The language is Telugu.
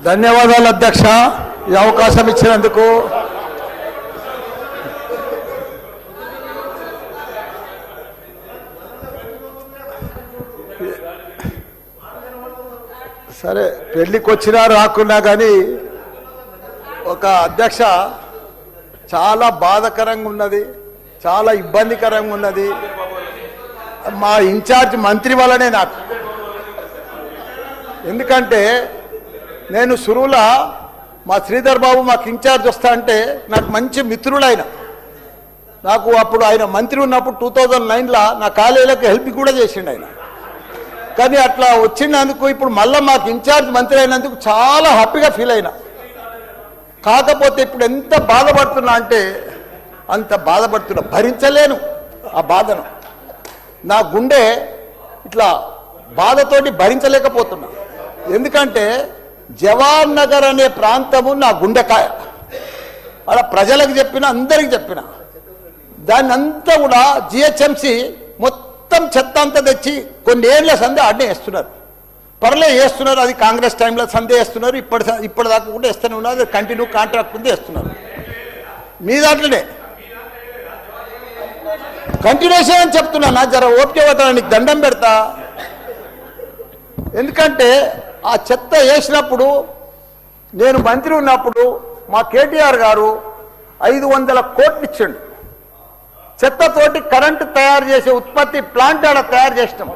ధన్యవాదాలు అధ్యక్ష, ఈ అవకాశం ఇచ్చినందుకు. సరే, పెళ్లికి వచ్చినా రాకున్నా కానీ ఒక అధ్యక్ష చాలా బాధాకరంగా ఉన్నది, చాలా ఇబ్బందికరంగా ఉన్నది. మా ఇన్ఛార్జ్ మంత్రి వల్లనే నాకు. ఎందుకంటే నేను సురువుల మా శ్రీధర్ బాబు మాకు ఇన్ఛార్జ్ వస్తా అంటే నాకు మంచి మిత్రుడు ఆయన. నాకు అప్పుడు ఆయన మంత్రి ఉన్నప్పుడు 2009లో నా కాలేజీలకు హెల్ప్ కూడా చేసిండు ఆయన. కానీ అట్లా వచ్చినందుకు ఇప్పుడు మళ్ళీ మాకు ఇన్ఛార్జ్ మంత్రి అయినందుకు చాలా హ్యాపీగా ఫీల్ అయినా. కాకపోతే ఇప్పుడు ఎంత బాధపడుతున్నా అంటే అంత బాధపడుతున్నా, భరించలేను ఆ బాధను. నా గుండె ఇట్లా బాధతోటి భరించలేకపోతున్నా. ఎందుకంటే జవాన్ నగర్ అనే ప్రాంతము నా గుండెకాయ. అలా ప్రజలకు చెప్పిన, అందరికి చెప్పిన, దాన్ని అంతా కూడా జిహెచ్ఎంసి మొత్తం చెత్త అంతా తెచ్చి కొన్ని ఏళ్ళ సందే ఆడనే వేస్తున్నారు. పర్లే వేస్తున్నారు, అది కాంగ్రెస్ టైంలో సందే వేస్తున్నారు, ఇప్పటిదాకా కూడా వేస్తూనే ఉన్నారు. అది కంటిన్యూ కాంట్రాక్ట్ ఉంది వేస్తున్నారు. మీ దాంట్లోనే కంటిన్యూషన్ అని చెప్తున్నా. నా జర ఓపిక పట్టడానికి దండం పెడతా. ఎందుకంటే ఆ చెత్త వేసినప్పుడు నేను మంత్రి ఉన్నప్పుడు మా కేటీఆర్ గారు 500 కోట్లు ఇచ్చిండు. చెత్తతోటి కరెంటు తయారు చేసే ఉత్పత్తి ప్లాంట్ ఆడ తయారు చేసినాం.